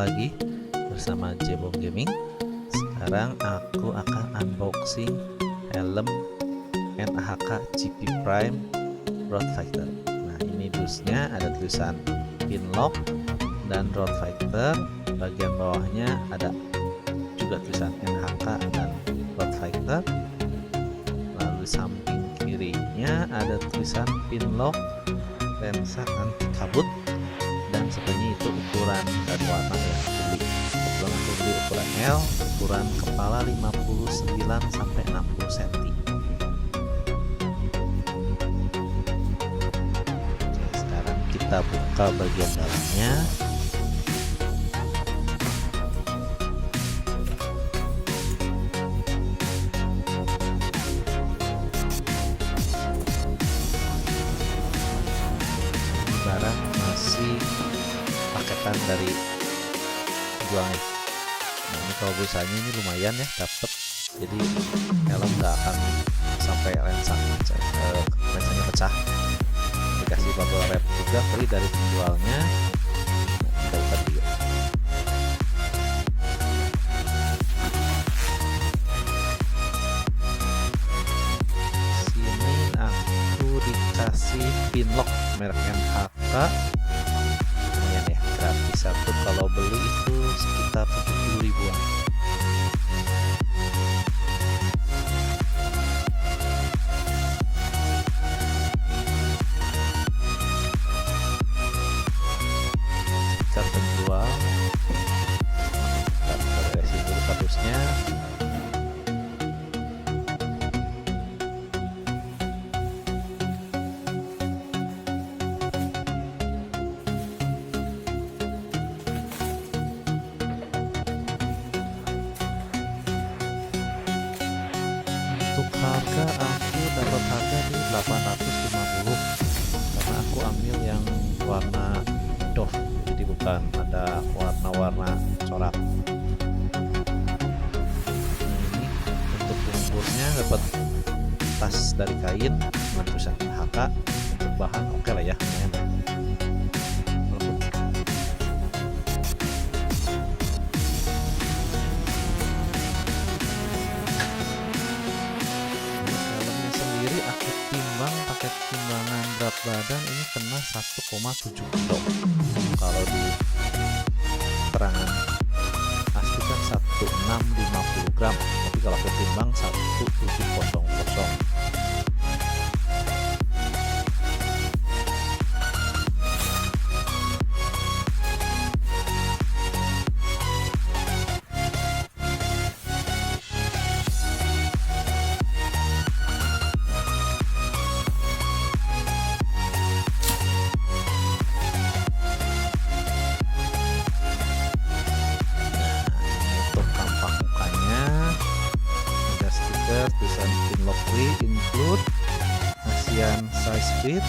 lagi bersama Jebong Gaming. Sekarang aku akan unboxing Helm NHK GP Prime Road Fighter. Nah, ini dusnya ada tulisan Pinlock dan Road Fighter. Bagian bawahnya ada juga tulisan NHK dan Road Fighter. Lalu samping kirinya ada tulisan Pinlock, lensa anti kabut, dan sebenarnya itu ukuran dan warna ya beli. Kebetulan aku beli ukuran L, ukuran kepala 59 sampai 60 cm. Oke, sekarang kita buka bagian dalamnya. Barang masih paketan dari jualnya. Nah, ini kalau busanya ini lumayan ya, dapet. Jadi helm nggak akan sampai lensanya pecah. Dikasih bubble wrap juga free dari penjualnya. Nah, kita buka dulu. Sini aku dikasih Pinlock merek NHK. Lumayan ya, gratis satu, kalau beli itu sekitar 70 ribuan. Stiker penjual. Kita beresin dulu kardusnya. Untuk harga aku dapat harga di 850 karena aku ambil yang warna doff, jadi bukan ada warna-warna corak. Nah, ini untuk bungkusnya dapat tas dari kain dengan tulisan HK. Untuk bahan oke lah ya, lumayan. Aku timbang pakai timbangan berat badan, ini kena 1,7 kilo. Kalau di keterangan asli kan 1650 gram, tapi kalau aku timbang 1700. Tulisan Pinlock free include Asian size fit,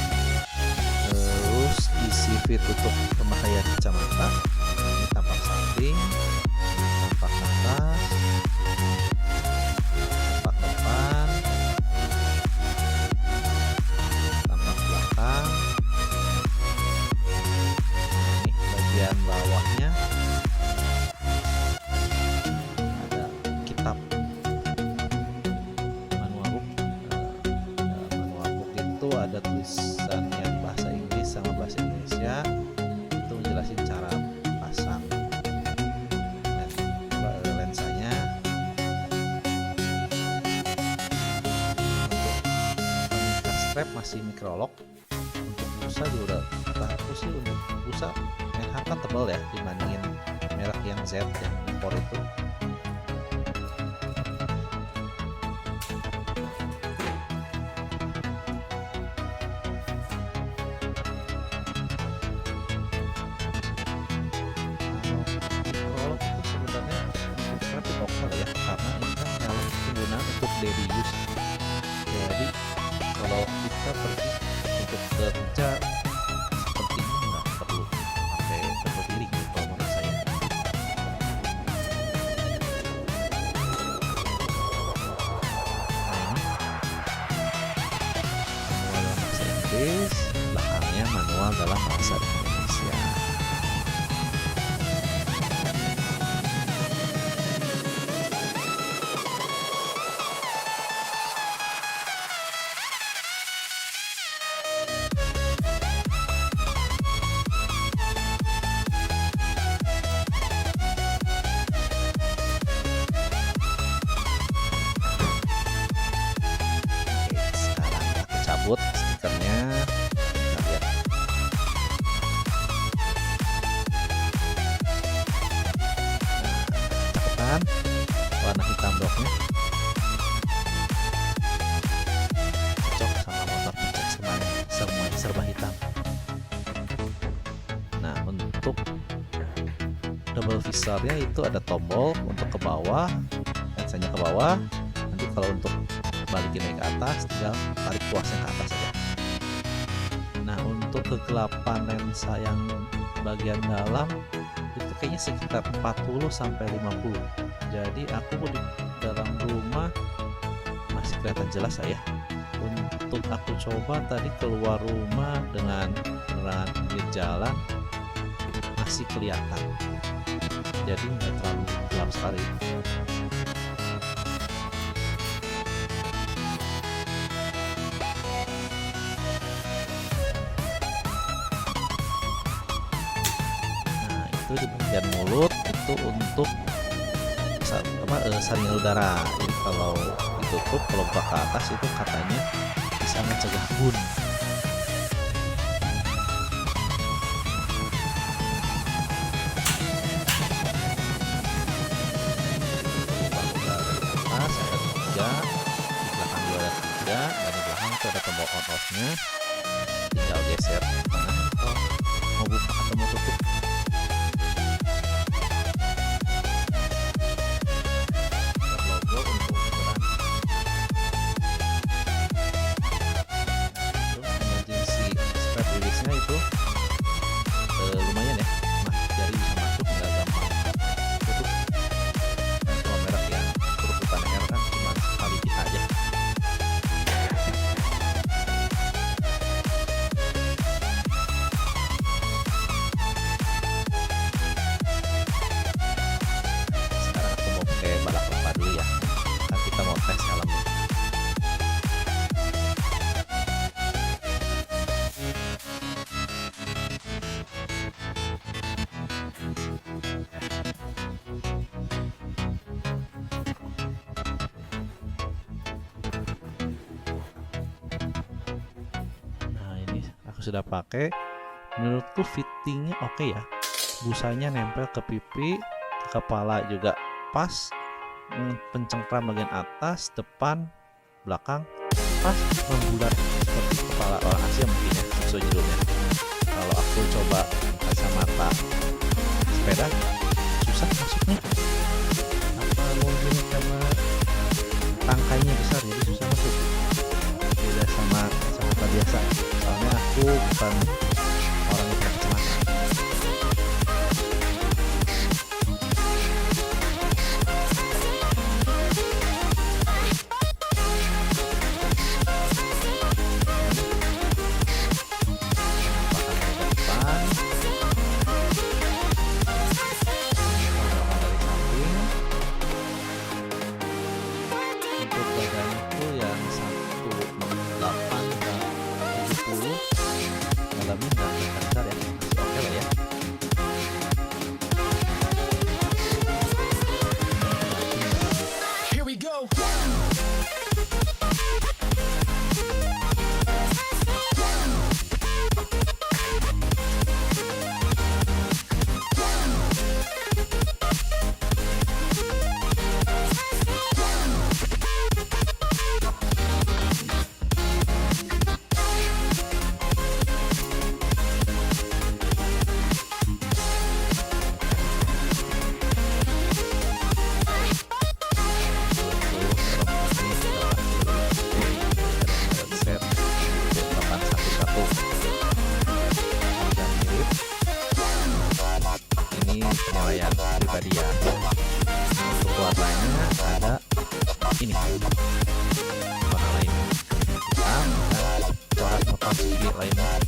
terus isi fit untuk pemakaian kacamata. Ini tampak samping, tampak atas, tampak depan, tampak belakang. Ini bagian bawahnya ada kitab. Ada tulisannya bahasa Inggris sama bahasa Indonesia, itu menjelasin cara pasang lensanya. Untuk pengikat strap masih Microlock. Untuk busa juga udah, aku sih untuk busa NH kan tebal ya dibandingin merek yang Z yang impor itu. Untuk daily use, jadi kalau kita pergi untuk kerja seperti ini nggak perlu pakai terbaik kalau menurut saya. Nah, ini manual dalam bahasa Inggris, belakangnya manual dalam bahasa Indonesia. motornya. Kita lihat. Nah, warna hitam bloknya cocok sama motor pijat semuanya serba hitam. Nah, untuk double visornya itu ada tombol untuk ke bawah, lensanya ke bawah. Nanti kalau untuk balikin naik ke atas, tinggal tarik tuasnya ke atas saja. Nah, untuk kegelapan lensa yang bagian dalam itu kayaknya sekitar 40 sampai 50. Jadi aku di dalam rumah masih kelihatan jelas ya. Untuk aku coba tadi keluar rumah dengan penerangan pinggir jalan masih kelihatan. Jadi nggak terlalu gelap sekali. Nah, itu di bagian mulut itu untuk saringan udara. Jadi kalau ditutup, kalau buka ke atas itu katanya bisa mencegah bun. Dan di belakang itu ada tombol on off nya, tinggal geser ke tengah atau mau buka atau mau tutup. Logo untuk ukuran. Emergency strap release nya itu lumayan ya, jari bisa masuk, nggak gampang tutup. Dan kalau merek yang berukuran R kan cuma sekali kita aja. Sudah pakai, menurutku fittingnya oke ya, busanya nempel ke pipi, ke kepala juga pas, pencengkram bagian atas, depan, belakang pas, membulat seperti kepala orang Asia mungkin ya, sesuai judulnya. Kalau aku coba kacamata sepeda susah masuknya, apa mungkin karena tangkainya besar jadi susah masuk, beda sama kacamata biasa. Soalnya aku bukan orang yang pakai kacamata. Untuk badanku yang 168 dan 70, dalamnya nggak besar ya, masih oke lah ya. Here we go. Penilaian pribadi ya. Untuk warnanya ada ini warna lain hitam dan corak motor lainnya